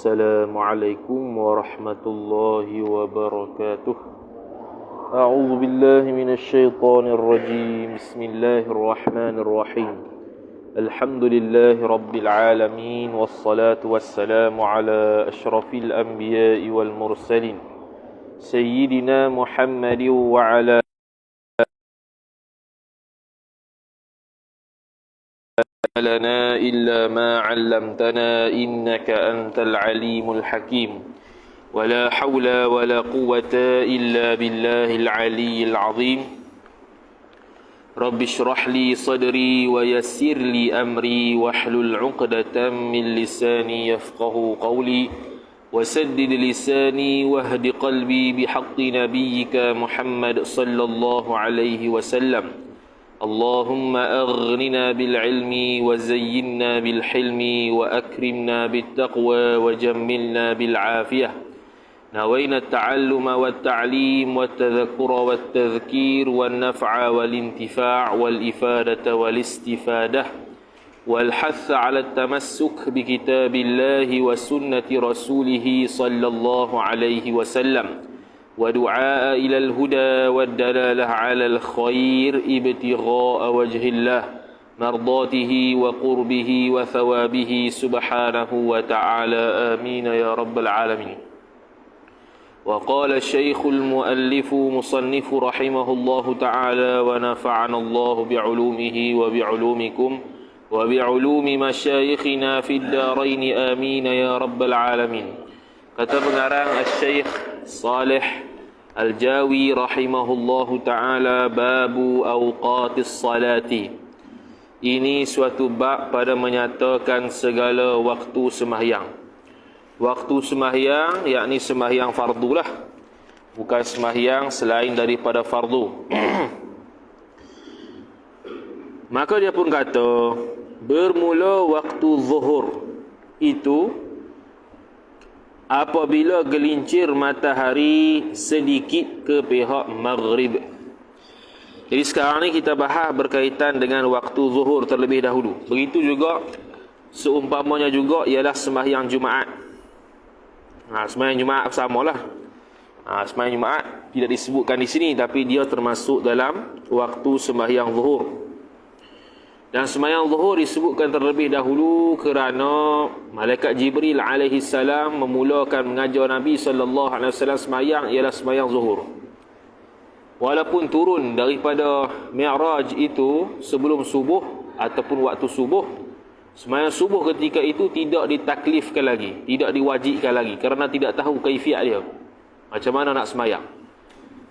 Assalamualaikum warahmatullahi wabarakatuh. A'udzu billahi minasy syaithanir rajim. Bismillahirrahmanirrahim. Alhamdulillahi rabbil alamin wassalatu wassalamu ala asyrafil anbiya'i wal mursalin sayyidina Muhammadin wa ala لنا إلا ما علمتنا إنك أنت العليم الحكيم ولا حول ولا قوة إلا بالله العلي العظيم رب اشرح لي صدري ويسر لي أمري واحلل عقدة من لساني يفقه قولي وسدد لساني واهد قلبي بحق نبيك محمد صلى الله عليه وسلم اللهم أغننا بالعلم وزينا بالحلم وأكرمنا بالتقوى وجملنا بالعافية نوينا التعلم والتعليم والتذكر والتذكير والنفع والانتفاع والإفادة والاستفادة والحث على التمسك بكتاب الله وسنة رسوله صلى الله عليه وسلم ودعاء إلى الهدى والدلالة على الخير ابتغاء وجه الله مرضاته وقربه وثوابه سبحانه وتعالى آمين يا رب العالمين. وقال الشيخ المؤلف مصنف رحمه الله تعالى ونفعنا الله بعلومه وبعلومكم وبعلوم مشايخنا في الدارين آمين يا رب العالمين. Kata pengarang Syekh Saleh Al-Jawi rahimahullahu ta'ala, babu awqatis salati. Ini suatu bab pada menyatakan segala waktu sembahyang. Waktu sembahyang yakni sembahyang fardu lah, bukan sembahyang selain daripada fardu. Maka dia pun kata bermula waktu zuhur itu apabila gelincir matahari sedikit ke pihak maghrib. Jadi sekarang ni kita bahas berkaitan dengan waktu zuhur terlebih dahulu. Begitu juga seumpamanya juga ialah sembahyang Jumaat. Sembahyang Jumaat samalah. Sembahyang Jumaat tidak disebutkan di sini, tapi dia termasuk dalam waktu sembahyang zuhur. Dan sembahyang zuhur disebutkan terlebih dahulu kerana malaikat Jibril alaihi salam memulakan mengajar Nabi sallallahu alaihi wasallam sembahyang ialah sembahyang zuhur. Walaupun turun daripada Mi'raj itu sebelum subuh ataupun waktu subuh, sembahyang subuh ketika itu tidak ditaklifkan lagi, tidak diwajibkan lagi kerana tidak tahu kaifiat dia. Macam mana nak sembahyang.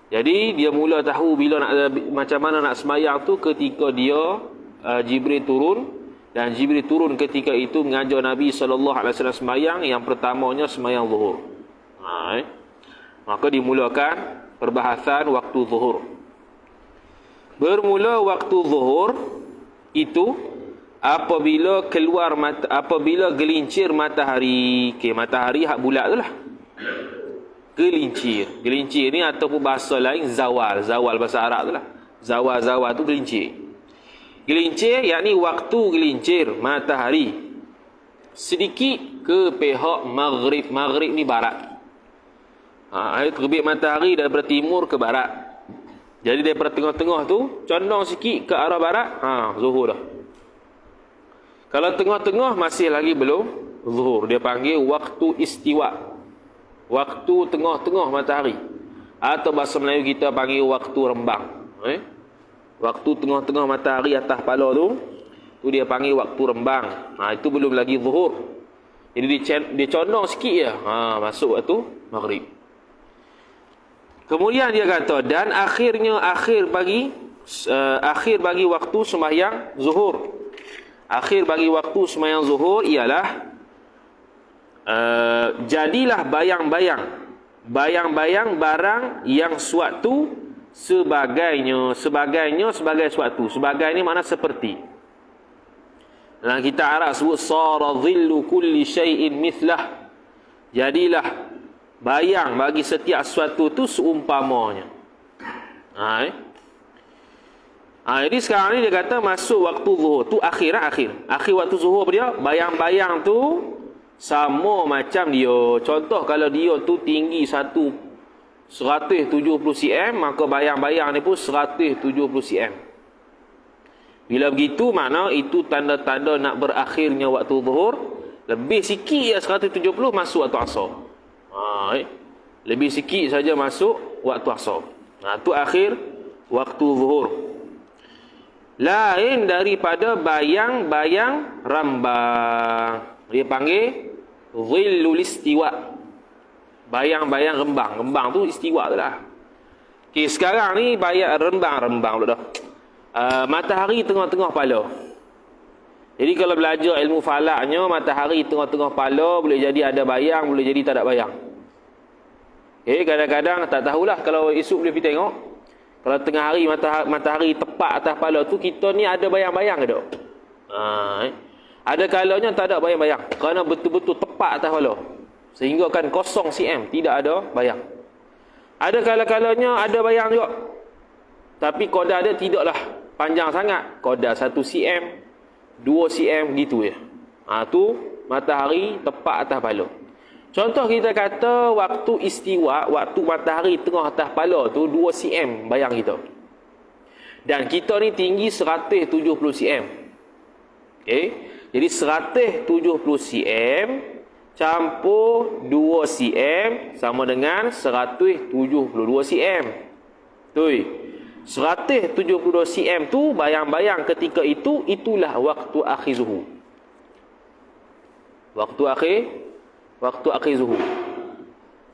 Jadi dia mula tahu bila macam mana nak sembahyang tu ketika dia Jibril turun, dan Jibril turun ketika itu mengajar Nabi SAW sembahyang. Yang pertamanya sembahyang zuhur. Maka dimulakan perbahasan waktu zuhur. Bermula waktu zuhur itu apabila apabila gelincir matahari. Matahari hak bulat tu lah, Gelincir ni ataupun bahasa lain zawal bahasa Arab tu lah. Zawal tu gelincir. Gelincir yakni waktu gelincir matahari sedikit ke pihak maghrib. Maghrib ni barat. Terbit matahari daripada timur ke barat. Jadi daripada tengah-tengah tu condong sikit ke arah barat, zuhur dah. Kalau tengah-tengah masih lagi belum zuhur, dia panggil waktu istiwa. Waktu tengah-tengah matahari, atau bahasa Melayu kita panggil waktu rembang. Waktu tengah-tengah matahari atas kepala tu dia panggil waktu rembang. Itu belum lagi zuhur. Jadi dia condong sikit je, masuk waktu maghrib. Kemudian dia kata, dan akhir bagi waktu sembahyang zuhur. Akhir bagi waktu sembahyang zuhur ialah jadilah bayang-bayang barang yang suatu sebagainya sebagai suatu. Sebagai ni makna seperti. Dalam kita Arab sebut sara dhillu kulli syai'in mithlah. Jadilah bayang bagi setiap sesuatu tu seumpamanya. Jadi sekarang ni dia kata masuk waktu zuhur tu akhir waktu zuhur dia, bayang-bayang tu sama macam dia. Contoh kalau dia tu tinggi 170 cm, maka bayang-bayang ni pun 170 cm. Bila begitu, makna itu tanda-tanda nak berakhirnya waktu zuhur. Lebih sikit ya 170 masuk waktu asar. Lebih sikit saja masuk waktu asar. Itu akhir waktu zuhur. Lain daripada bayang-bayang rambang. Dia panggil dhillul istiwa. Bayang-bayang rembang. Rembang tu istiwa tu lah. Okay, sekarang ni bayang rembang pula dah. Matahari tengah-tengah kepala. Jadi kalau belajar ilmu falaknya, matahari tengah-tengah kepala, boleh jadi ada bayang, boleh jadi tak ada bayang. Okay, kadang-kadang tak tahulah kalau esok boleh pergi tengok. Kalau tengah hari matahari tepat atas kepala tu, kita ni ada bayang-bayang ke tak? Ada kalanya tak ada bayang-bayang, kerana betul-betul tepat atas kepala, sehingga kan 0 cm, tidak ada bayang. Ada kalanya ada bayang juga, tapi kodar dia tidaklah panjang sangat, kodar 1 cm, 2 cm gitu ya. Tu matahari tepat atas kepala. Contoh kita kata waktu istiwa, waktu matahari tengah atas kepala tu 2 cm bayang kita. Dan kita ni tinggi 170 cm. Okey. Jadi 170 cm campur 2 cm sama dengan 172 cm. Tuh. 172 cm tu bayang-bayang ketika itu, itulah waktu akhir zuhur. Waktu akhir zuhur.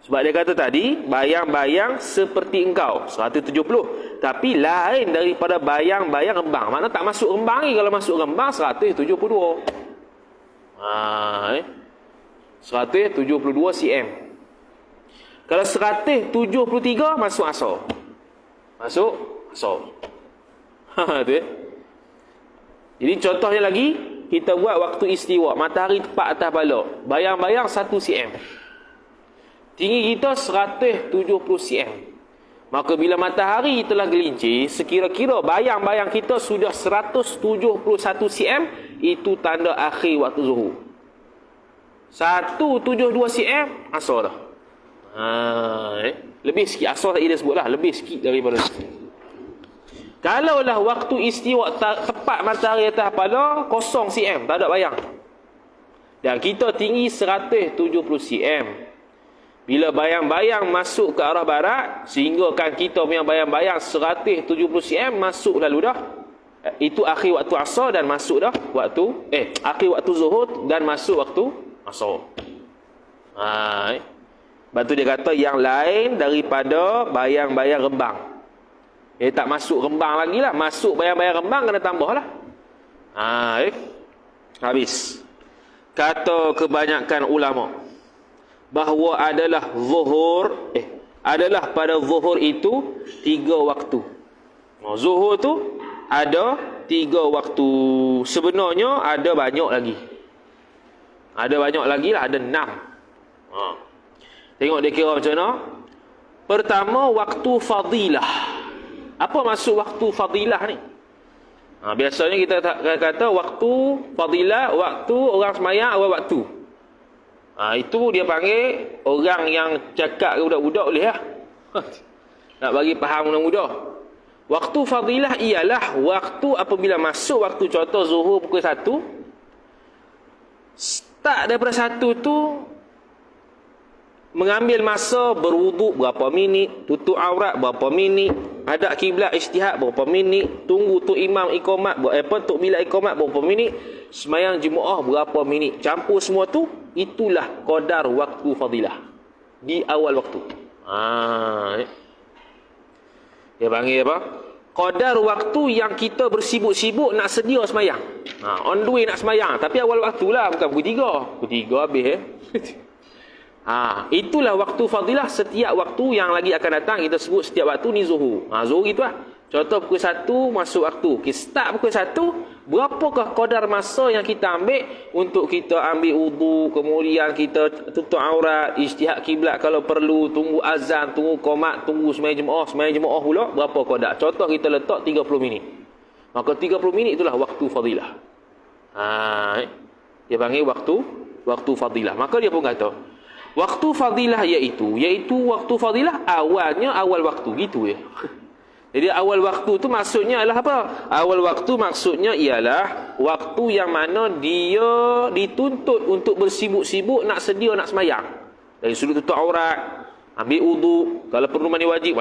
Sebab dia kata tadi, bayang-bayang seperti engkau, 170. Tapi lain daripada bayang-bayang rembang. Maknanya tak masuk rembang ni. Kalau masuk rembang, 172. 172 cm. Kalau 173, masuk asar. Masuk asar. Tu ya. Jadi contohnya lagi, kita buat waktu istiwa. Matahari tepat atas kepala. Bayang-bayang 1 cm. Tinggi kita 170 cm. Maka bila matahari telah gelincir, sekira-kira bayang-bayang kita sudah 171 cm, itu tanda akhir waktu zuhur. 172 cm, asar dah. Lebih sikit, asar tak dia sebutlah, lebih sikit daripada itu. Kalaulah waktu istiwa tepat matahari atas kepala, 0 cm, tak ada bayang. Dan kita tinggi 170 cm. Bila bayang-bayang masuk ke arah barat, sehingga kan kita punya bayang-bayang 170 cm masuk lalu dah. Itu akhir waktu asar dan masuk dah waktu akhir waktu zuhur dan masuk waktu asar. Sebab tu dia kata yang lain daripada bayang-bayang rembang. Tak masuk rembang lagi lah. Masuk bayang-bayang rembang kena tambah lah. Habis. Kata kebanyakan ulama bahawa adalah zuhur adalah pada zuhur itu 3 waktu. Zuhur tu ada 3 waktu. Sebenarnya ada banyak lagi. Ada banyak lagi lah, ada 6. Tengok dia kira macam mana. Pertama, waktu fadilah. Apa maksud waktu fadilah ni? Biasanya kita kata waktu fadilah, waktu orang semayang awal waktu. Itu dia panggil orang yang cakap ke budak-budak boleh lah. Nak bagi faham mudah-mudah. Waktu fadilah ialah waktu apabila masuk waktu, contoh zuhur pukul 1. Start daripada 1 tu, mengambil masa berwuduk berapa minit, tutup aurat berapa minit, hadap kiblat ijtihad berapa minit, tunggu tu imam iqamat tuk bila iqamat berapa minit, semayang Jumaah berapa minit, campur semua tu, itulah qadar waktu fadilah di awal waktu. Dia panggil apa? Qadar waktu yang kita bersibuk-sibuk nak sedia semayang. On the way nak semayang, tapi awal waktu lah, bukan pukul 3. Pukul 3 habis itulah waktu fadilah. Setiap waktu yang lagi akan datang kita sebut setiap waktu ni zuhur. Zuhur gitu lah. Contoh pukul 1 masuk waktu. Start pukul 1, berapakah kadar masa yang kita ambil untuk kita ambil wudu, kemudian kita tutup aurat, ijtihad kiblat kalau perlu, tunggu azan, tunggu qomat, tunggu sembahyang jemaah pula, berapa kadar? Contoh kita letak 30 minit. Maka 30 minit itulah waktu fadilah. Dia panggil waktu waktu fadilah. Maka dia pun kata, waktu fadilah iaitu waktu fadilah awalnya awal waktu, gitu ya. Jadi awal waktu tu maksudnya adalah apa? Awal waktu maksudnya ialah waktu yang mana dia dituntut untuk bersibuk-sibuk nak sedia nak semayang. Dari sudut tutup aurat, ambil wudu, kalau perlu mandi wajib,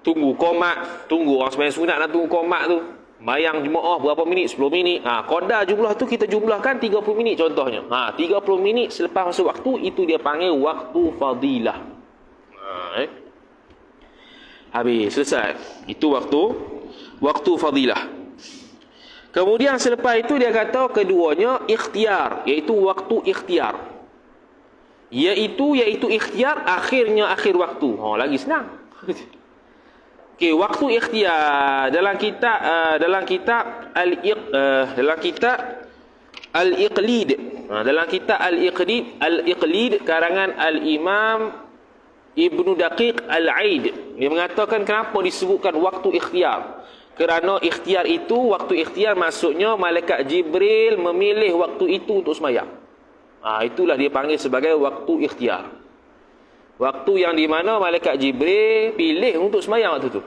tunggu qomat, tunggu orang semayang sunat nak tunggu qomat tu. Mayang jemaah berapa minit? 10 minit. Qadar jumlah tu kita jumlahkan 30 minit contohnya. 30 minit selepas masuk waktu, itu dia panggil waktu fadilah. Habis, selesai. Itu waktu fadilah. Kemudian selepas itu dia kata keduanya ikhtiar, iaitu waktu ikhtiar. Iaitu ikhtiar akhir waktu. Lagi senang. Okey, waktu ikhtiar dalam kitab Al-Iqlid. Dalam kitab Al-Iqlid karangan Al-Imam Ibnu Daqiq Al-Aid, dia mengatakan kenapa disebutkan waktu ikhtiar. Kerana ikhtiar itu, waktu ikhtiar maksudnya malaikat Jibril memilih waktu itu untuk sembahyang. Itulah dia panggil sebagai waktu ikhtiar. Waktu yang di mana malaikat Jibril pilih untuk sembahyang waktu itu.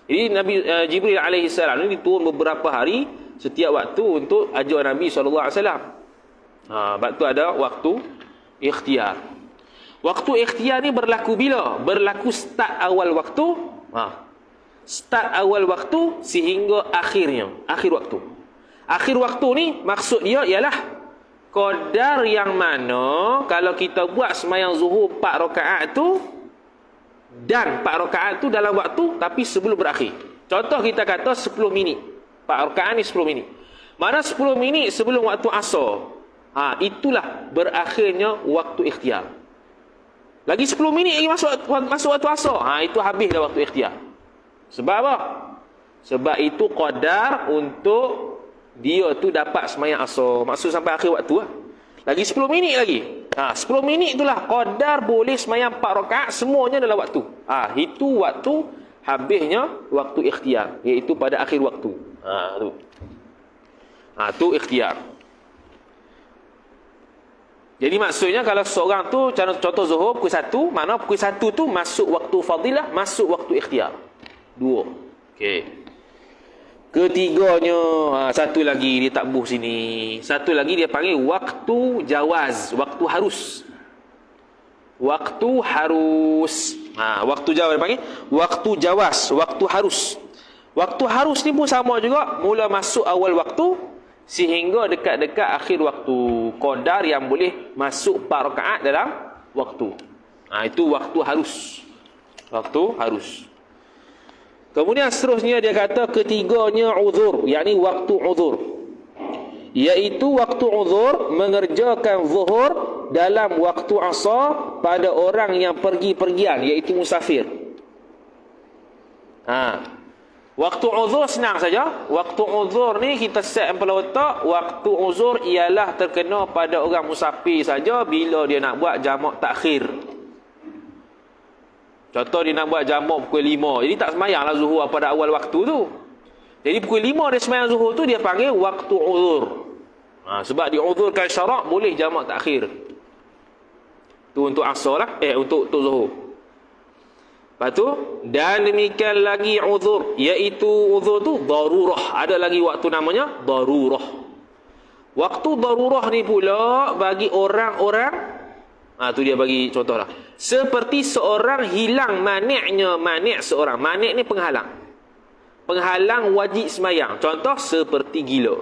Jadi Nabi Jibril alaihi salam ni diturun beberapa hari setiap waktu untuk ajar Nabi sallallahu alaihi wasallam. Sebab tu ada waktu ikhtiar. Waktu ikhtiar ni berlaku bila? Berlaku start awal waktu. Start awal waktu sehingga akhir waktu. Akhir waktu ni maksud dia ialah qadar yang mana kalau kita buat sembahyang zuhur 4 rakaat tu, dan 4 rakaat tu dalam waktu tapi sebelum berakhir. Contoh kita kata 10 minit. 4 rakaat ni 10 minit. Mana 10 minit sebelum waktu asar. Itulah berakhirnya waktu ikhtiar. Lagi 10 minit lagi masuk waktu asar. Itu habis dah waktu ikhtiar. Sebab apa? Sebab itu qadar untuk dia tu dapat sembahyang asar. Maksud sampai akhir waktu lah. Lagi 10 minit lagi. 10 minit itulah qadar boleh sembahyang 4 rakaat semuanya dalam waktu. Itu waktu habisnya waktu ikhtiar, iaitu pada akhir waktu. Tu ikhtiar. Jadi maksudnya kalau seorang tu contoh zuhur pukul 1, mana pukul 1 tu masuk waktu fadilah, masuk waktu ikhtiar. 2. Okey. Ketiganya, satu lagi dia tak buh sini. Satu lagi dia panggil waktu jawaz, waktu harus. Waktu harus. Waktu jawaz dia panggil waktu jawaz, waktu harus. Waktu harus ni pun sama juga, mula masuk awal waktu sehingga dekat-dekat akhir waktu. Qadar yang boleh masuk 4 rakaat dalam waktu. Itu waktu harus. Waktu harus. Kemudian seterusnya dia kata ketiganya uzur, yakni waktu uzur. Iaitu waktu uzur mengerjakan zuhur dalam waktu asar pada orang yang pergi-pergian, iaitu musafir. Waktu uzur senang saja. Waktu uzur ni kita set kepala otak, waktu uzur ialah terkena pada orang musafir saja bila dia nak buat jamak takhir. Contoh dia nak buat jamak pukul 5. Jadi tak semayanglah zuhur pada awal waktu tu. Jadi pukul 5 dia semayang zuhur tu dia panggil waktu uzur. Sebab diuzurkan syarak boleh jamak takhir. Tu untuk asar lah. Untuk zuhur. Lepas tu, dan demikian lagi uzur. Iaitu uzur tu darurah. Ada lagi waktu namanya darurah. Waktu darurah ni pula bagi orang-orang, tu dia bagi contoh lah. Seperti seorang hilang manik seorang. Manik ni penghalang. Penghalang wajib semayang. Contoh seperti gila.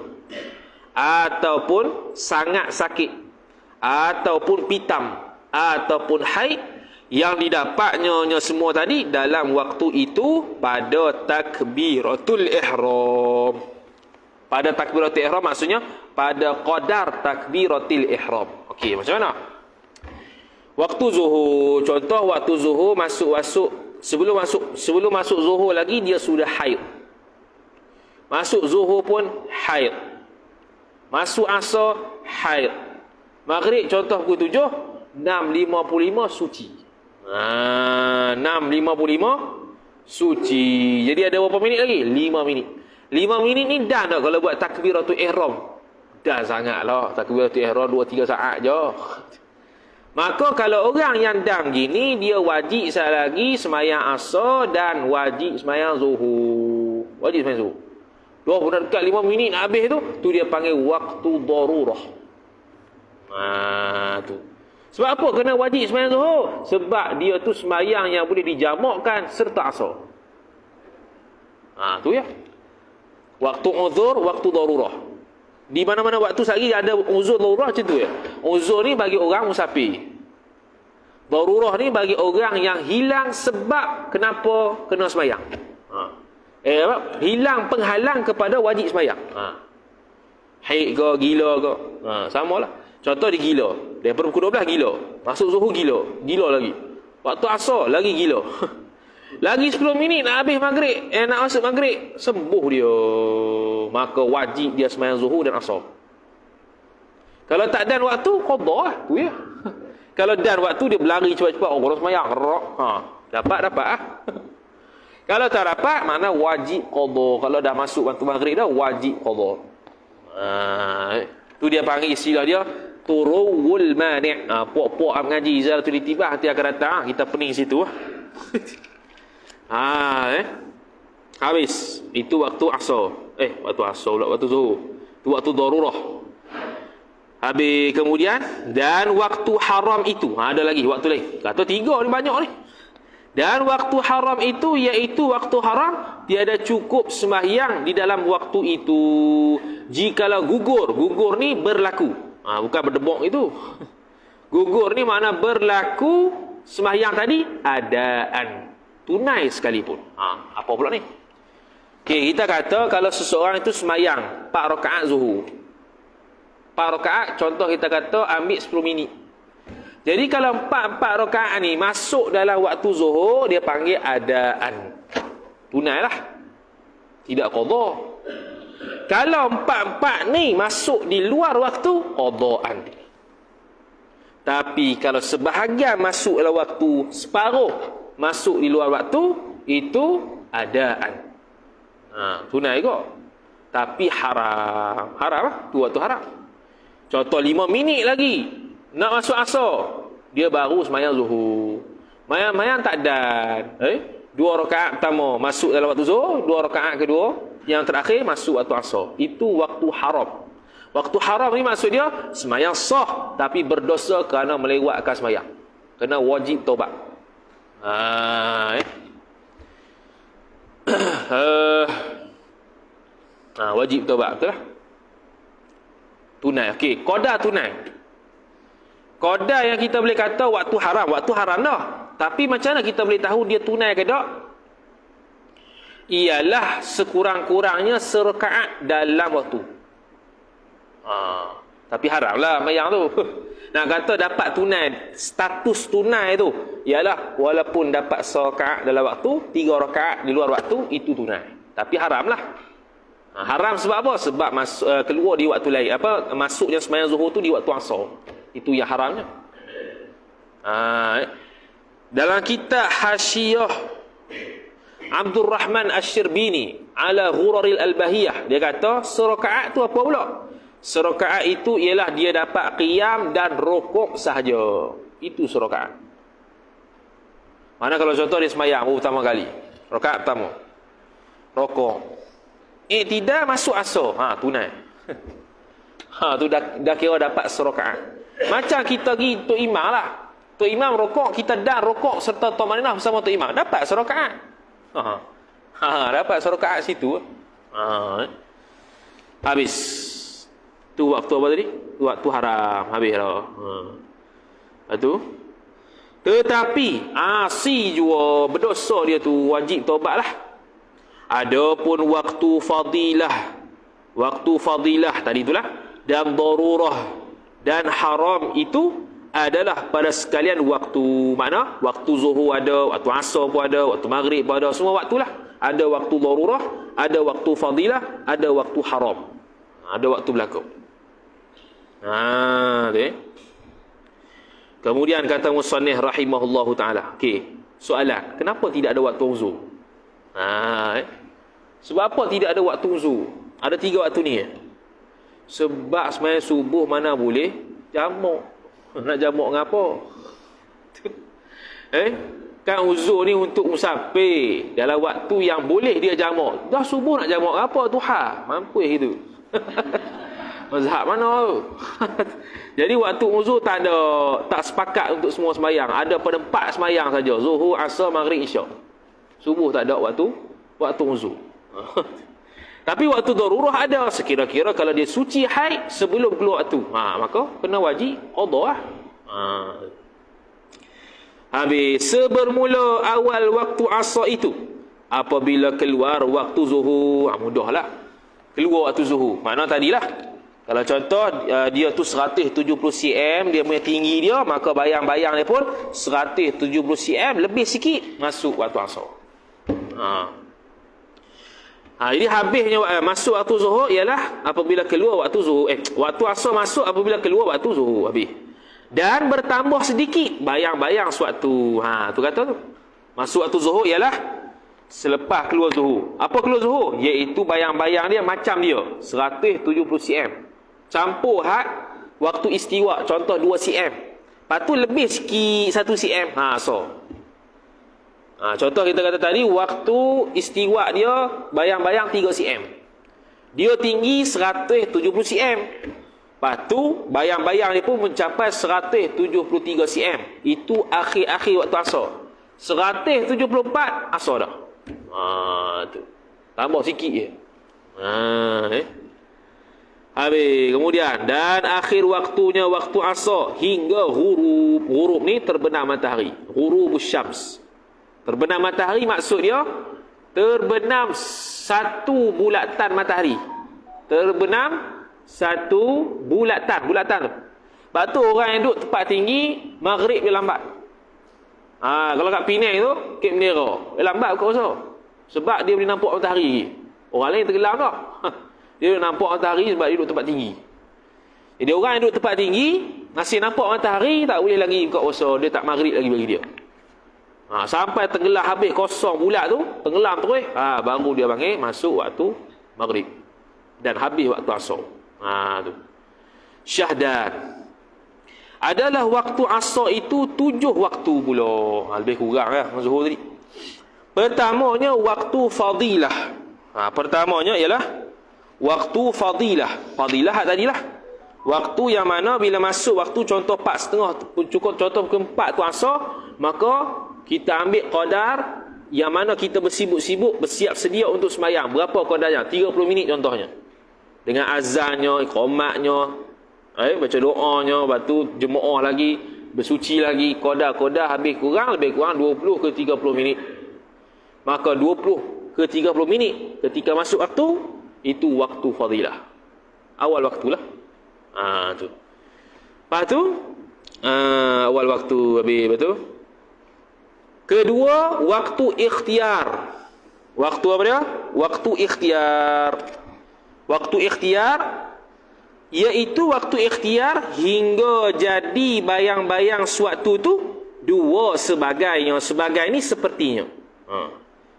Ataupun sangat sakit. Ataupun pitam. Ataupun haid. Yang didapatnya semua tadi dalam waktu itu pada takbiratul ihram. Pada takbiratul ihram maksudnya pada qadar takbiratul ihram. Okey, macam mana? Waktu zuhur, contoh waktu zuhur sebelum masuk zuhur lagi dia sudah haid. Masuk zuhur pun haid. Masuk asar haid. Maghrib contoh pukul 7, 6.55 suci. 6.55 suci. Jadi ada berapa minit lagi? 5 minit. 5 minit ni dah tak kalau buat takbiratul ihram. Dah sangatlah. Takbiratul ihram 2-3 saat je. Maka kalau orang yang dam gini, dia wajib sekali lagi semayang asar dan wajib semayang zuhur. Wajib semayang zuhur. Dah pun dekat 5 minit nak habis tu dia panggil waktu darurah. Tu. Sebab apa kena wajib semayang zuhur? Sebab dia tu semayang yang boleh dijamakkan serta asar. Tu ya. Waktu uzur, waktu darurah. Di mana-mana waktu sekali ada uzur darurah macam tu ya. Uzur ni bagi orang musafir. Darurah ni bagi orang yang hilang sebab kenapa kena semayang. Hilang penghalang kepada wajib semayang. Haid ke, gila ke. Samalah. Contoh dia gila. Daripada pukul 12 gila. Masuk zuhur gila. Gila lagi. Waktu asar lagi gila. Lagi 10 minit nak habis maghrib. Nak masuk maghrib. Sembuh dia. Maka wajib dia semayang zuhur dan asar. Kalau tak dan waktu, qadha lah. Tu ya. Kalau dan waktu, dia berlari cepat-cepat. Orang semayang. Dapat lah. Kalau tak dapat, makna wajib qadha. Kalau dah masuk waktu maghrib dah, wajib qadha. Tu dia panggil istilah dia turuwul mani'. Puak-puak mengaji Izalatul Intibah nanti akan datang. Kita pening situ. Habis. Itu waktu asar. Waktu asar pula, waktu zuhur. Itu waktu darurah. Habis kemudian, dan waktu haram itu. Ada lagi waktu lain. Kata 3 ni banyak ni. Dan waktu haram itu, iaitu waktu haram, tiada cukup sembahyang di dalam waktu itu. Jikalau gugur. Gugur ni berlaku. Bukan berdebok itu. Gugur ni makna berlaku sembahyang tadi, adaan. Tunai sekalipun. Apa pula ni? Okey, kita kata kalau seseorang itu sembahyang 4 rakaat zuhur. 4 rakaat, contoh kita kata ambil 10 minit. Jadi kalau 4 rakaat ni masuk dalam waktu zuhur, dia panggil adaan. Tunailah. Tidak qadha. Kalau 4 ni masuk di luar waktu, qadhaan. Tapi kalau sebahagian masuk dalam waktu, separuh masuk di luar waktu, itu adaan. Tunai kok. Tapi haram. Haram lah. Tu waktu haram. Contoh 5 minit lagi nak masuk asar, dia baru semayang zuhur. Mayang tak dan. 2 rakaat pertama masuk dalam waktu zuhur, 2 rakaat kedua yang terakhir masuk waktu asar. Itu waktu haram. Waktu haram ni maksud dia semayang sah tapi berdosa kerana melewatkan semayang. Kena wajib taubat. Wajib taubat, betul lah. Tunai. Okey, qada tunai. Qada yang kita boleh kata waktu haram dah. Tapi macam mana kita boleh tahu dia tunai ke tak? Ialah sekurang-kurangnya serakaat dalam waktu. Tapi haram lah mayang tu. Nak kata dapat tunai, status tunai tu ialah walaupun dapat serakaat dalam waktu, 3 rakaat di luar waktu, itu tunai. Tapi haram lah. Haram sebab apa? Sebab keluar di waktu lain. Masuknya sembahyang zuhur tu di waktu asar. Itu yang haramnya. Dalam kitab Hasyiah Abdul Rahman Asy-Syirbini ala Ghuraril Albahiyah, dia kata serakaat tu apa pula? Serakaat itu ialah dia dapat qiyam dan rukuk sahaja. Itu serakaat. Mana kalau contoh dia sembahyang pertama kali, rakaat pertama, rukuk, tidak masuk asar, tunai. Tu dah kira dapat serakaat. Macam kita pergi Tok Imam lah. Tok Imam rokok, kita dah rokok serta tumaninah bersama Tok Imam. Dapat serakaat. Dapat serakaat situ. Habis. Tu waktu apa tadi? Waktu haram. Habis lah. Lepas tu. Tetapi, asi jua berdosa dia tu. Wajib taubat lah. Adapun waktu fadilah. Waktu fadilah tadi itulah. Dan darurah. Dan haram itu adalah pada sekalian waktu. Mana? Waktu zuhur ada, waktu asar pun ada, waktu maghrib pun ada. Semua waktulah. Ada waktu darurah, ada waktu fadilah, ada waktu haram. Ada waktu berlaku. Kemudian kata musannif rahimahullahu ta'ala. Okey, soalan. Kenapa tidak ada waktu uzur? Sebab apa tidak ada waktu uzur? Ada 3 waktu ni. Sebab semayang subuh mana boleh jamak. Nak jamak ngapa? Kan uzur ni untuk musafir dalam waktu yang boleh dia jamak. Dah subuh nak jamak apa duha? Mampu gitu. Mazhab mana tu? Jadi waktu uzur tak sepakat untuk semua sembahyang. Ada pada 4 sembahyang saja. Zuhur, Asar, Maghrib, Isyak. Subuh tak ada waktu uzur. Tapi waktu darurah ada. Sekira-kira kalau dia suci haid sebelum keluar waktu, maka kena wajib qada lah. Habis sebermula awal waktu asar itu, apabila keluar waktu zuhur, mudahlah. Keluar waktu zuhur. Makna tadilah. Kalau contoh dia tu 170 cm dia punya tinggi dia, maka bayang-bayang dia pun 170 cm lebih sikit masuk waktu asar. Jadi habisnya masuk waktu zuhur ialah apabila keluar waktu zuhur. Waktu asar masuk apabila keluar waktu zuhur habis. Dan bertambah sedikit bayang-bayang sewaktu. Tu kata tu. Masuk waktu zuhur ialah selepas keluar zuhur. Apa keluar zuhur? Iaitu bayang-bayang dia macam dia 170 cm. Campur waktu istiwa, contoh 2 cm. Lepas tu lebih sikit 1 cm. Contoh kita kata tadi, waktu istiwa dia bayang-bayang 3 cm. Dia tinggi 170 cm. Lepas tu bayang-bayang dia pun mencapai 173 cm. Itu akhir-akhir waktu asar. 174 asar dah. Tu. Tambah sikit je. Habis. Kemudian, dan akhir waktunya waktu asar hingga ghurub. Ghurub ni terbenam matahari. Ghurubus syams. Terbenam matahari maksud dia terbenam satu bulatan matahari. Terbenam satu bulatan. Sebab tu orang yang duduk tempat tinggi maghrib dia lambat. Kalau kat Penang tu, Cape Bendera, dia lambat buka puasa. Sebab dia boleh nampak matahari. Orang lain tenggelam tak? Dia nampak matahari sebab dia duduk tempat tinggi. Jadi orang yang duduk tempat tinggi masih nampak matahari, tak boleh lagi buka puasa. Dia tak maghrib lagi bagi dia. Sampai tenggelam habis kosong bulat tu, tenggelam terus, baru dia panggil masuk waktu maghrib. Dan habis waktu asar. Tu. Syahdan. Adalah waktu asar itu 7 waktu pula. Lebih kurang lah zuhur tadi. Pertamanya waktu fadilah. Pertamanya ialah waktu fadilah. Fadilah tadilah. Waktu yang mana bila masuk waktu contoh 4.30, cukup contoh ke-4 tu asar, maka kita ambil qadar yang mana kita bersibuk-sibuk, bersiap sedia untuk sembahyang. Berapa qadarnya? 30 minit contohnya. Dengan azannya, iqamatnya, baca doanya, lepas tu jemaah lagi, bersuci lagi, qadar habis lebih kurang 20 ke 30 minit. Maka 20 ke 30 minit ketika masuk waktu, itu waktu fadilah. Awal waktulah. Tu. Lepas tu awal waktu habis, betul? Kedua, waktu ikhtiar. Waktu apa dia? Waktu ikhtiar. Waktu ikhtiar iaitu waktu ikhtiar hingga jadi bayang-bayang suatu tu dua sebagainya. Sebagai ni sepertinya.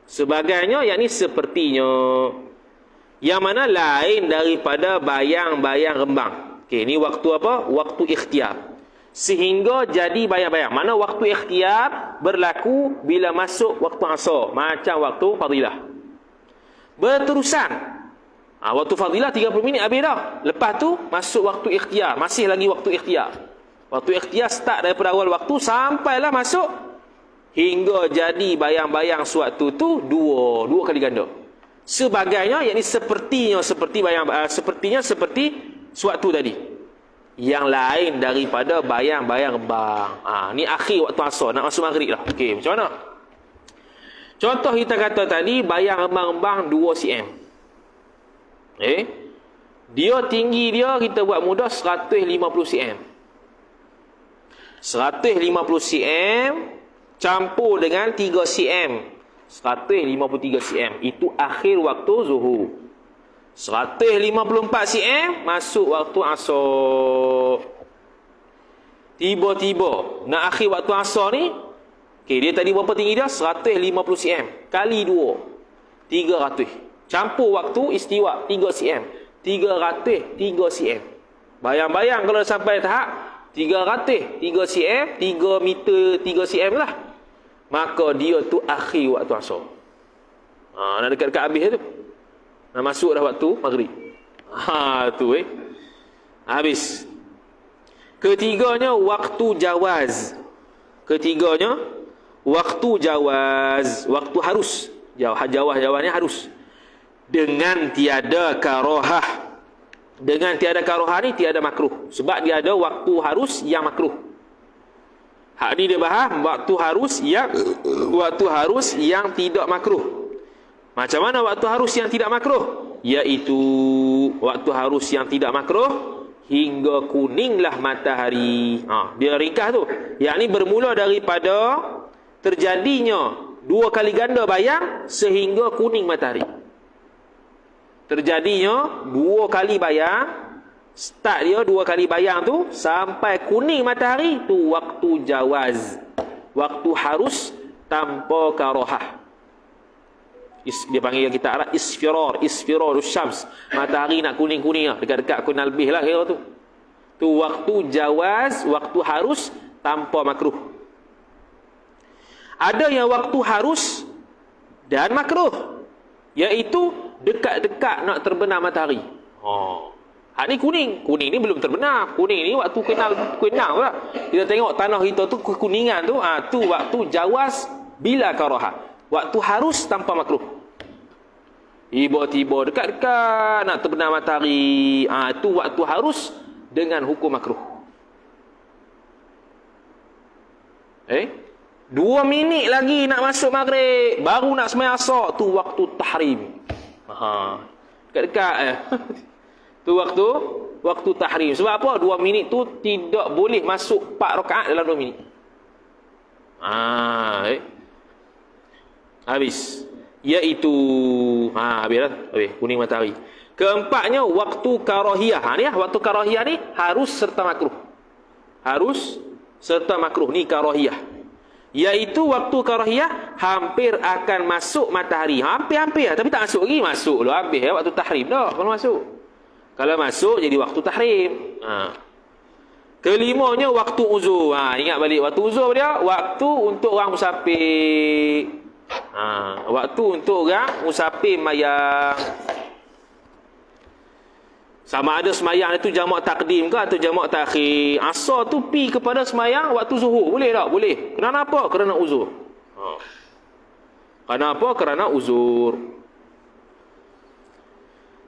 Sebagainya yakni sepertinya. Yang mana lain daripada bayang-bayang rembang. Okey, ni waktu apa? Waktu ikhtiar. Sehingga jadi bayang-bayang. Mana waktu ikhtiar berlaku bila masuk waktu asar. Macam waktu fadilah. Berterusan. Waktu fadilah 30 minit habis dah. Lepas tu masuk waktu ikhtiar. Masih lagi waktu ikhtiar. Waktu ikhtiar start daripada awal waktu sampailah masuk. Hingga jadi bayang-bayang suatu tu dua kali ganda. Sebagainya yakni sepertinya seperti suatu tadi. Yang lain daripada bayang-bayang rembang. Ni akhir waktu asar, nak masuk maghrib lah. Okey, macam mana? Contoh kita kata tadi bayang rembang-rembang 2 cm. Dia tinggi dia kita buat mudah 150 cm. 150 cm campur dengan 3 cm. 153 cm. Itu akhir waktu zuhur. 154 cm masuk waktu asar. Tiba-tiba nak akhir waktu asar ni, dia tadi berapa tinggi dia? 150 cm kali 2 300. Campur waktu istiwa 3 cm. 303 cm. Bayang-bayang kalau sampai tahap 303 cm, 3 meter 3 cm lah. Maka dia tu akhir waktu asar. Nak dekat-dekat habis tu. Nak masuk dah waktu maghrib. Tu habis. Ketiganya waktu jawaz. Waktu jawaz, waktu harus. Jawaz ni harus. Dengan tiada karohah. Dengan tiada karohah ni tiada makruh. Sebab dia ada waktu harus yang makruh. Hak ni dia bahas waktu harus yang tidak makruh. Macam mana waktu harus yang tidak makruh? Iaitu waktu harus yang tidak makruh hingga kuninglah matahari. Dia ringkas tu. Yang ni bermula daripada terjadinya 2 kali ganda bayang sehingga kuning matahari. Terjadinya 2 kali bayang, start dia 2 kali bayang tu sampai kuning matahari tu waktu jawaz. Waktu harus tanpa karohah. Dia panggil kita Arab isfirarus syams. Matahari nak kuning-kuning lah, dekat-dekat kunal lebih lah kira tu. Tu waktu jawaz, waktu harus tanpa makruh. Ada yang waktu harus dan makruh, iaitu dekat-dekat nak terbenam matahari. Hak ni kuning ni belum terbenam. Kuning ni waktu kenal lah. Kita tengok tanah kita tu kekuningan tu, tu waktu jawaz bila karohah. Waktu harus tanpa makruh. Tiba-tiba dekat-dekat nak terbenam matahari, itu waktu harus dengan hukum makruh. 2 minit lagi nak masuk maghrib, baru nak sembahyang asar, tu waktu tahrim. Dekat-dekat tu waktu tahrim. Sebab apa? 2 minit tu tidak boleh masuk 4 rakaat dalam 2 minit. Habis. Iaitu habis kuning matahari. Keempatnya waktu karahiyah. Ni waktu karahiyah ni harus serta makruh. Harus serta makruh ni karahiyah. Iaitu waktu karahiyah hampir akan masuk matahari. Hampir tapi tak masuk lagi. Masuk dulu habis waktu tahrim dah kalau masuk. Kalau masuk jadi waktu tahrim. Kelimanya waktu uzur. Ingat balik waktu uzur dia, waktu untuk orang musafir. Waktu untuk orang musafir mayang. Sama ada semayang itu jamak takdim ke atau jamak takhir. Asar tu pi kepada semayang waktu zuhur. Boleh tak? Boleh. Kenapa? Kerana uzur. Kenapa? Kerana uzur.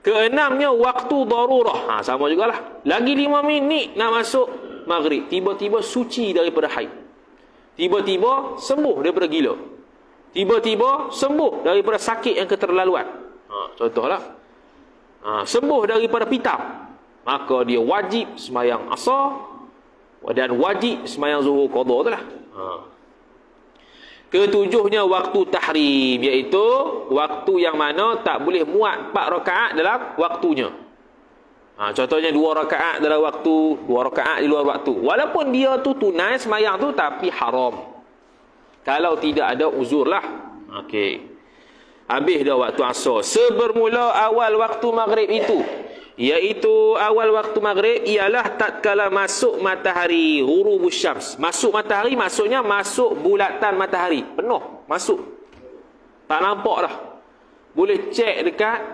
Keenamnya waktu darurah. Sama jugalah. Lagi 5 minit nak masuk maghrib. Tiba-tiba suci daripada haid. Tiba-tiba sembuh daripada gila. Tiba-tiba sembuh daripada sakit yang keterlaluan. Contohlah. Sembuh daripada pitam. Maka dia wajib semayang asar dan wajib semayang zuhur qadha tu lah. Ketujuhnya waktu tahrim, iaitu waktu yang mana tak boleh muat 4 rakaat dalam waktunya. Contohnya 2 rakaat dalam waktu, 2 rakaat di luar waktu. Walaupun dia tu tunai semayang tu, tapi haram. Kalau tidak ada uzur lah. Habis dah waktu asar. Sebermula awal waktu maghrib itu, iaitu awal waktu maghrib ialah tatkala masuk matahari, ghurubus syams. Masuk matahari maksudnya masuk bulatan matahari penuh, masuk. Tak nampak dah. Boleh cek dekat,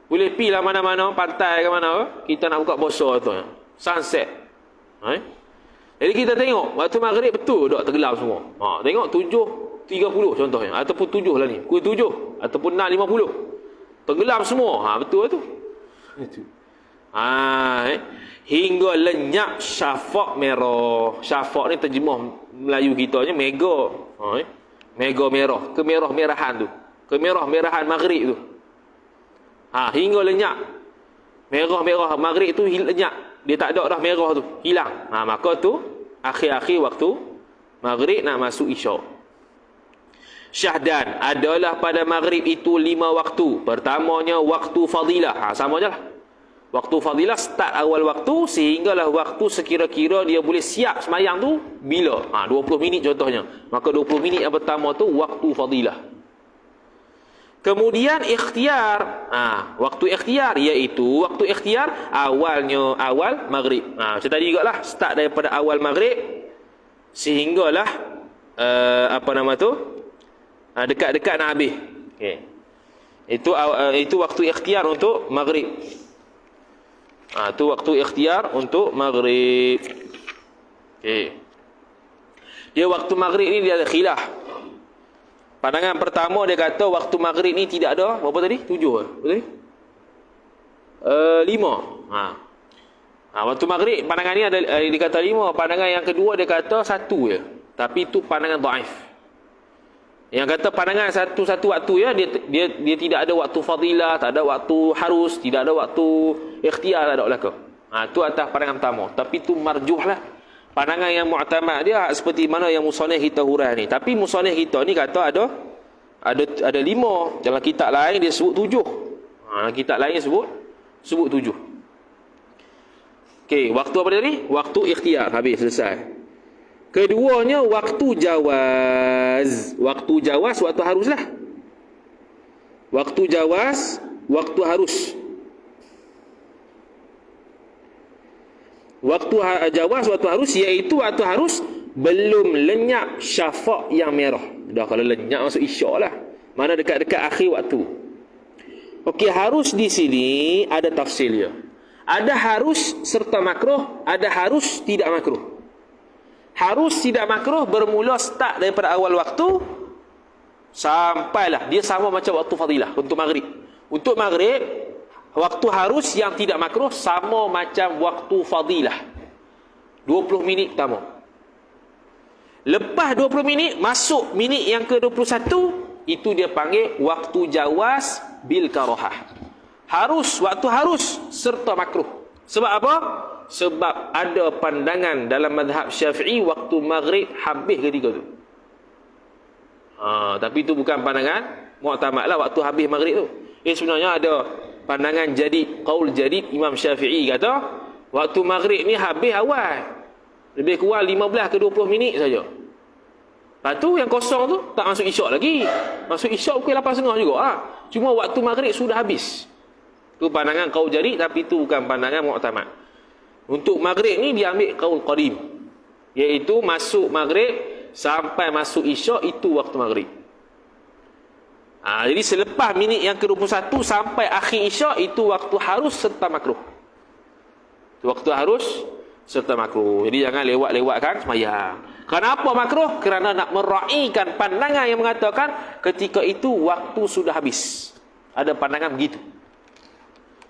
boleh pi lah mana-mana, pantai ke mana, kita nak buka puasa tu. Sunset. Jadi kita tengok waktu maghrib betul tak tergelam semua. Tengok 7.30 contohnya, ataupun 7 lah ni, pukul 7 ataupun 6.50 tergelam semua. Betul tu. Hingga lenyap syafaq merah. Syafaq ni terjemah Melayu kitanya mega. Mega merah, kemerah-merahan tu. Kemerah-merahan maghrib tu. Hingga lenyap. Merah-merah maghrib tu lenyap. Dia tak ada dah merah tu, hilang. Maka tu akhir-akhir waktu maghrib nak masuk isyak. Syahdan adalah pada maghrib itu 5 waktu. Pertamanya waktu fadilah. Sama je lah. Waktu fadilah start awal waktu sehinggalah waktu sekira-kira dia boleh siap semayang tu bila? 20 minit contohnya. Maka 20 minit yang pertama tu waktu fadilah. Kemudian ikhtiar. Waktu ikhtiar iaitu waktu ikhtiar awalnya awal maghrib. Macam tadi jugalah, start daripada awal maghrib sehinggalah dekat-dekat nak habis. Okey. Itu waktu ikhtiar untuk maghrib. Itu waktu ikhtiar untuk maghrib. Okey. Dia waktu maghrib ni dia ada khilaf. Pandangan pertama dia kata waktu maghrib ni tidak ada berapa tadi? 7 ke? Betul ni? 5. Waktu maghrib pandangan ni ada dia kata 5. Pandangan yang kedua dia kata 1 je. Tapi itu pandangan dhaif. Yang kata pandangan satu waktu ya, dia tidak ada waktu fadilah, tak ada waktu harus, tidak ada waktu ikhtiar, tak ada belaka. Itu atas pandangan pertama. Tapi itu marjuh lah. Pandangan yang mu'tamad dia seperti mana yang musannif kita huraikan ni. Tapi musannif kita ni kata ada 5. Dalam kitab lain dia sebut 7. Dalam kitab lain sebut 7. Okey, waktu apa tadi? Waktu ikhtiar, habis selesai. Keduanya waktu jawaz. Waktu jawaz, waktu haruslah. Waktu jawaz, waktu harus. Waktu jawaz, waktu harus iaitu waktu harus belum lenyap syafaq yang merah. Dah kalau lenyap masuk isyak lah. Mana dekat-dekat akhir waktu. Okey, harus di sini ada tafsil dia. Ada harus serta makruh, ada harus tidak makruh. Harus tidak makruh bermula start daripada awal waktu sampailah dia sama macam waktu fadilah untuk maghrib. Untuk maghrib waktu harus yang tidak makruh sama macam waktu fadilah. 20 minit pertama. Lepas 20 minit masuk minit yang ke-21, itu dia panggil waktu jawaz bil karahah. Harus, waktu harus serta makruh. Sebab apa? Sebab ada pandangan dalam mazhab Syafi'i waktu maghrib habis ketika tu. Tapi itu bukan pandangan mu'tamad lah waktu habis maghrib tu. Sebenarnya ada pandangan jadid, qaul jadid Imam Syafi'i kata waktu maghrib ni habis awal. Lebih kurang 15 ke 20 minit saja. Lepas tu yang kosong tu tak masuk isyak lagi. Masuk isyak pukul 8.30 juga. Cuma waktu maghrib sudah habis. Tu pandangan qaul jadid, tapi itu bukan pandangan mu'tamad. Untuk maghrib ni dia ambil qaul qadim, iaitu masuk maghrib sampai masuk isyak itu waktu maghrib. Jadi selepas minit yang ke-21 sampai akhir isyak itu waktu harus serta makruh. Itu waktu harus serta makruh. Jadi jangan lewat-lewatkan sembahyang. Kenapa makruh? Kerana nak meraihkan pandangan yang mengatakan ketika itu waktu sudah habis. Ada pandangan begitu.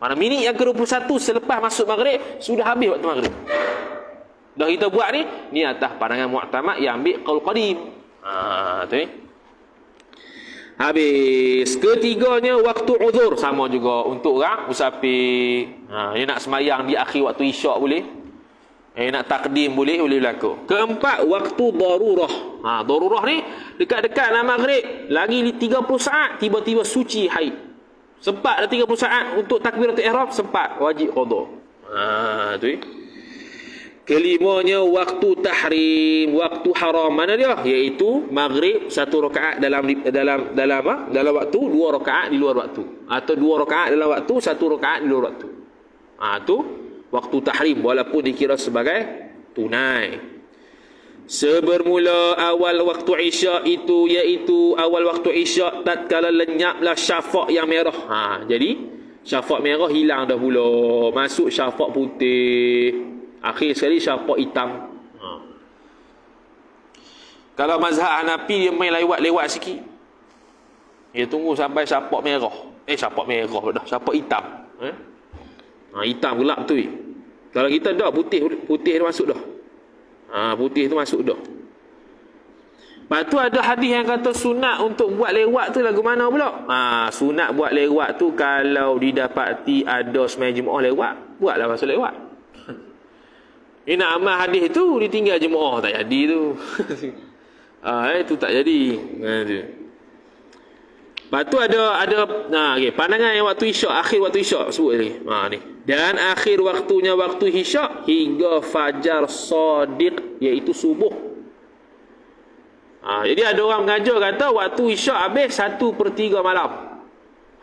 Mana minit yang ke-21 selepas masuk maghrib sudah habis waktu maghrib. Dah kita buat ni atas pandangan mu'tamad yang ambil qaul qadim. Tu ni. Habis. Ketiganya waktu uzur, sama juga untuk orang musafir. Dia nak semayang di akhir waktu isyak boleh. Nak takdim boleh berlaku. Keempat, waktu darurah. Darurah ni dekat-dekat nak maghrib, lagi 30 saat tiba-tiba suci haid. Sempat dah 30 saat untuk takbiratul ihram, sempat wajib qada. Tu. Kelimanya waktu tahrim, waktu haram. Mana dia? Iaitu maghrib 1 rakaat dalam waktu, 2 rakaat di luar waktu, atau 2 rakaat dalam waktu, 1 rakaat di luar waktu. Tu waktu tahrim walaupun dikira sebagai tunai. Sebermula awal waktu isyak itu, iaitu awal waktu isyak tatkala lenyaplah syafaq yang merah. Jadi syafaq merah hilang dah pula, masuk syafaq putih, akhir sekali syafaq hitam. Kalau mazhab Hanafi dia main lewat-lewat sikit, dia tunggu sampai syafaq merah. Syafaq merah dah, syafaq hitam. Hitam gelap tu. Kalau kita dah putih dah masuk dah. Putih tu masuk dah. Lepas tu ada hadis yang kata sunat untuk buat lewat tu lagu mana pula? Sunat buat lewat tu kalau didapati ada sembahyang Jumaat lewat, buatlah masa lewat. Nak amal hadis tu ditinggal Jumaat tak jadi tu. Itu tak jadi. Lepas tu ada pandangan yang waktu isyak, akhir waktu isyak sebut ni. Ni. Dan akhir waktunya waktu isyak hingga fajar shadiq, iaitu subuh. Jadi ada orang mengajar kata waktu isyak habis 1/3 malam.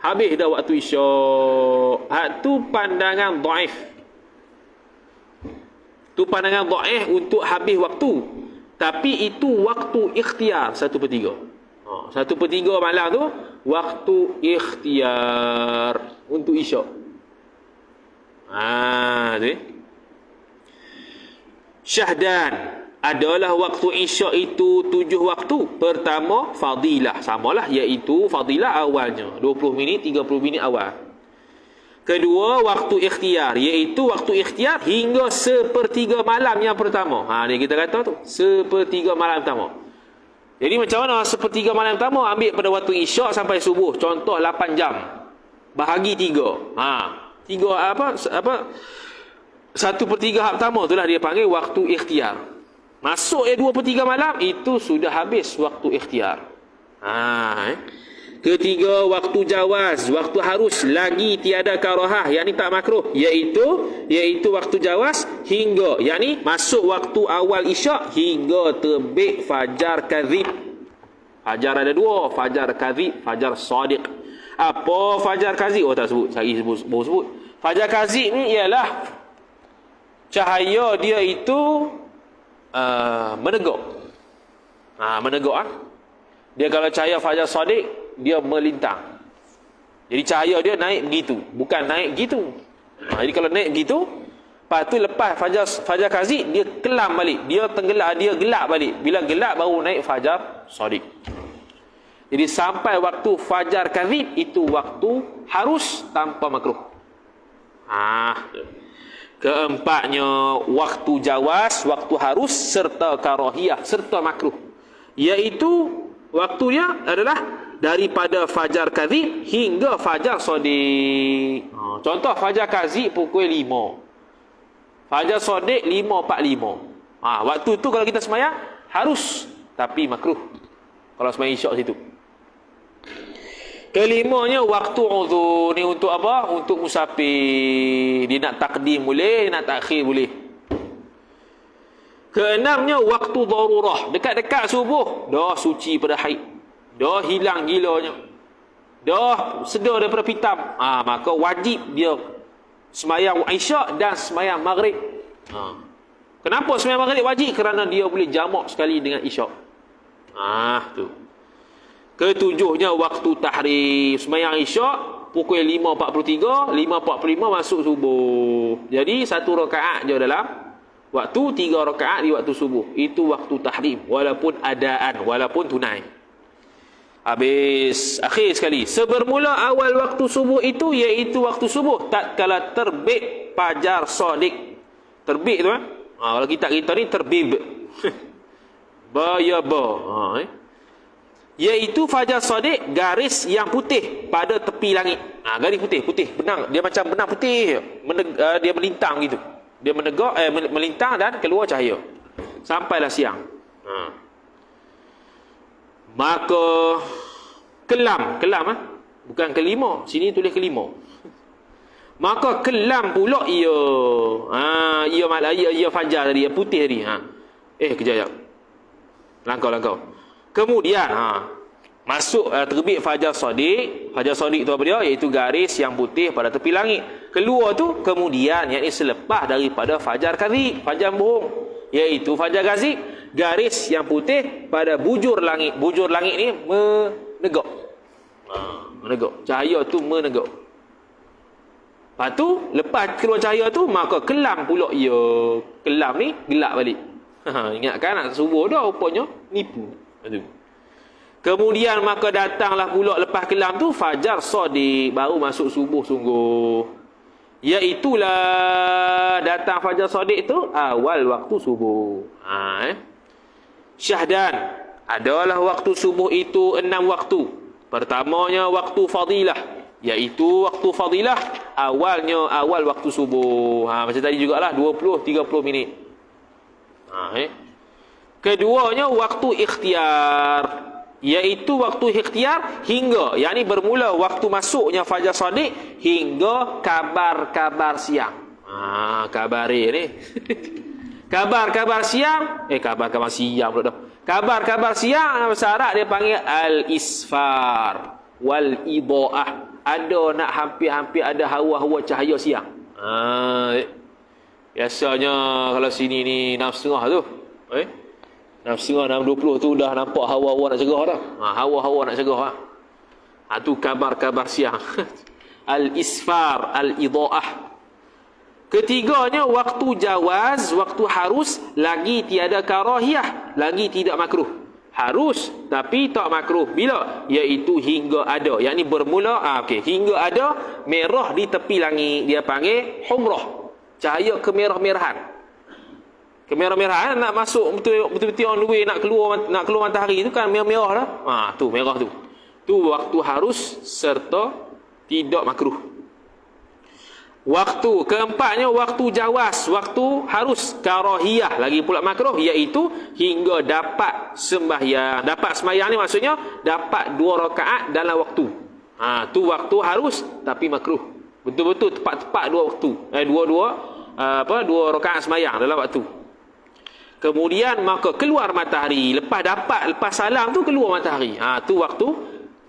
Habis dah waktu isyak. Hak tu pandangan dhaif. Tu pandangan dhaif untuk habis waktu. Tapi itu waktu ikhtiar 1/3. 1/3 malam tu waktu ikhtiar untuk isyak. Tu. Syahdan adalah waktu isyak itu 7 waktu. Pertama fadilah, samalah, iaitu fadilah awalnya 20 minit 30 minit awal. Kedua waktu ikhtiar, iaitu waktu ikhtiar hingga 1/3 malam yang pertama. Ni kita kata tu 1/3 malam pertama. Jadi macam mana 1/3 malam pertama? Ambil pada waktu isyak sampai subuh, contoh 8 jam, bahagi 3. 1/3 hak pertama itulah dia panggil waktu ikhtiar. Masuk 2/3 malam, itu sudah habis waktu ikhtiar. Ketiga waktu jawaz, waktu harus, lagi tiada karahah, yakni tak makruh, iaitu waktu jawaz hingga, yakni masuk waktu awal isyak hingga terbit fajar kadzib. Fajar ada 2, fajar kadzib, fajar shadiq. Apa fajar kadzib? Tak sebut, baru sebut. Fajar kadzib ni ialah cahaya dia itu menegak. Menegak. Dia kalau cahaya fajar shadiq, dia melintang. Jadi cahaya dia naik begitu, bukan naik begitu. Jadi kalau naik begitu, lepas tu lepas fajar kadzib, dia kelam balik, dia tenggelam, dia gelap balik. Bila gelap baru naik fajar shadiq. Jadi sampai waktu fajar kadzib itu waktu harus tanpa makruh. Keempatnya waktu jawaz, waktu harus serta karahiyah serta makruh, iaitu waktunya adalah daripada fajar kadzib hingga fajar shadiq. Contoh fajar kadzib pukul 5, fajar shadiq 5.45. Waktu tu kalau kita sembahyang harus, tapi makruh kalau sembahyang isyak situ. Kelimanya waktu uzur, ni untuk apa? Untuk musafir. Dia nak takdim boleh, nak takhir boleh. Keenamnya waktu darurah, dekat-dekat subuh dah suci pada haid, dah hilang gilanya, dah sedar daripada pitam, maka wajib dia sembahyang isyak dan sembahyang maghrib. Kenapa sembahyang maghrib wajib? Kerana dia boleh jamak sekali dengan isyak. Tu. Ketujuhnya waktu tahrim, sembahyang isyak pukul 5.43, 5.45 masuk subuh. Jadi 1 rakaat je dalam waktu, 3 rakaat di waktu subuh. Itu waktu tahrim, walaupun adaan, walaupun tunai. Habis, akhir sekali, sebermula awal waktu subuh itu, iaitu waktu subuh tatkala terbit fajar shadiq. Terbit tu kalau kita ni terbib. Iaitu fajar shadiq, garis yang putih pada tepi langit. Garis putih benang, dia macam benang putih, dia melintang gitu. Dia menegak, melintang dan keluar cahaya sampailah siang. Maka kelam bukan kelima, sini tulis kelima. Maka kelam pula ia fajar tadi, putih tadi. Kejap. Langkau. Kemudian masuk terbit fajar shadiq. Fajar shadiq tu apa dia? Iaitu garis yang putih pada tepi langit. Keluar tu kemudian, yakni selepas daripada fajar kadzib, fajar bohong, iaitu fajar kadzib, garis yang putih pada bujur langit. Bujur langit ni menegak. Cahaya tu menegak. Lepas tu, lepas keluar cahaya tu, maka kelam pula ia. Kelam ni gelap balik. Ingatkan nak subuh dah, rupanya nipu. Kemudian maka datanglah pula lepas kelam tu fajar shadiq, baru masuk subuh sungguh. Iaitulah datang fajar shadiq tu awal waktu subuh. Syahdan adalah waktu subuh itu 6 waktu. Pertamanya waktu fadilah, iaitu waktu fadilah awal waktu subuh. Macam tadi jugalah 20-30 minit. Keduanya waktu ikhtiar, iaitu waktu ikhtiar hingga, yakni bermula waktu masuknya fajar shadiq hingga kabar siang. Kabar ni. Kabar siang, kabar siang pula dah. Kabar siang bahasa Arab dia panggil al-isfar wal idaah. ada nak hampir-hampir ada hawa-hawa cahaya siang. Biasanya kalau sini ni 6.30 tu. 6.30, 6.20 tu dah nampak hawa-hawa nak cerah dah. Hawa-hawa nak cerah. Tu kabar-kabar siang. Al-isfar, al-idha'ah. Ketiganya, waktu jawaz, waktu harus, lagi tiada karahiyah, lagi tidak makruh. Harus, tapi tak makruh. Bila? Iaitu hingga ada. Yang ni bermula, hingga ada merah di tepi langit. Dia panggil humrah. Cahaya kemerah-merahan. Kemerah-merahan nak masuk betul-betul on the way, nak keluar matahari tu kan merah-merah dah. Tu merah tu. Tu waktu harus serta tidak makruh. Waktu keempatnya waktu jawaz, waktu harus karahiyah, lagi pula makruh, iaitu hingga dapat sembahyang. Dapat sembahyang ni maksudnya dapat 2 rakaat dalam waktu. Tu waktu harus tapi makruh. Betul-betul tepat-tepat 2 waktu. 2 rakaat sembahyang dalam waktu. Kemudian maka keluar matahari, lepas salam tu keluar matahari. Tu waktu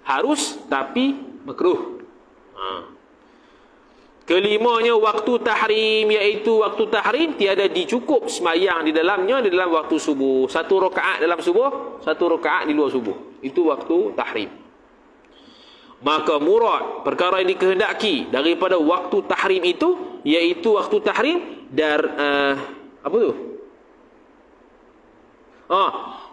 harus tapi makruh. Kelimanya waktu tahrim, iaitu waktu tahrim tiada dicukup sembahyang di dalamnya di dalam waktu subuh. 1 rakaat dalam subuh, 1 rakaat di luar subuh. Itu waktu tahrim. Maka murad perkara yang dikehendaki daripada waktu tahrim itu, iaitu waktu tahrim apa tu?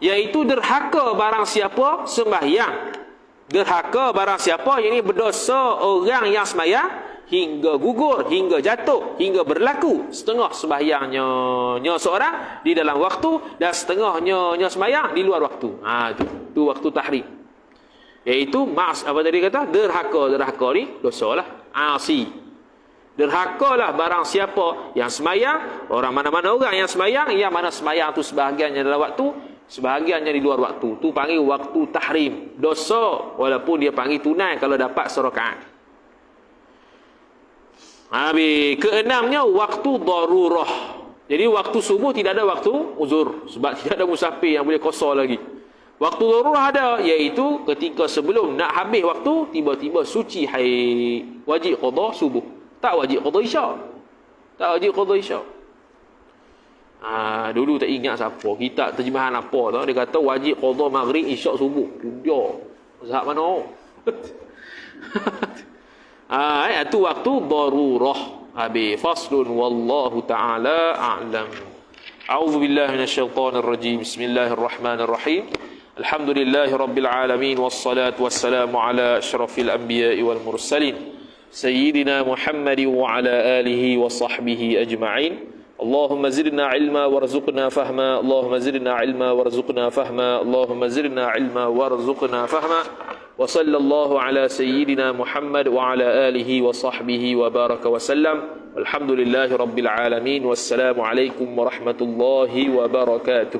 Iaitu derhaka barang siapa sembahyang. Derhaka barang siapa, yang ini berdosa orang yang sembahyang hingga gugur, hingga jatuh, hingga berlaku setengah sembahyangnya seorang di dalam waktu dan setengahnya sembahyang di luar waktu. Tu waktu tahrim. Iaitu apa tadi kata? Derhaka ni dosalah, asi. Derhakalah barang siapa yang sembahyang, orang mana-mana orang yang sembahyang, yang mana sembahyang tu sebahagiannya dalam waktu, sebahagiannya di luar waktu. Tu panggil waktu tahrim. Dosa walaupun dia panggil tunai kalau dapat serakaat. Keenamnya waktu darurah. Jadi waktu subuh tidak ada waktu uzur, sebab tidak ada musafir yang boleh qasar lagi. Waktu darurah ada, iaitu ketika sebelum nak habis waktu tiba-tiba suci haid, wajib qada subuh. Tak wajib qada isyak. Dulu tak ingat siapa kitab terjemahan apa tu, dia kata wajib qada maghrib isyak subuh. Dia mazhab mana? Itu waktu darurah. Faslun wallahu ta'ala a'lam. A'udzu billahi minasyaitonir rajim. Bismillahirrahmanirrahim. Alhamdulillahi rabbil alamin wassalatu wassalamu ala asyrafil anbiya'i wal mursalin sayyidina Muhammadin wa ala alihi wa sahbihi ajma'in. Allahumma zidna ilma warzuqna fahma. Allahumma zidna ilma warzuqna fahma. Allahumma zidna ilma warzuqna fahma. Wa sallallahu ala sayyidina Muhammad wa ala alihi wa sahbihi wa baraka wa sallam. Alhamdulillahi rabbil alamin. Wassalamu alaikum warahmatullahi wabarakatuh.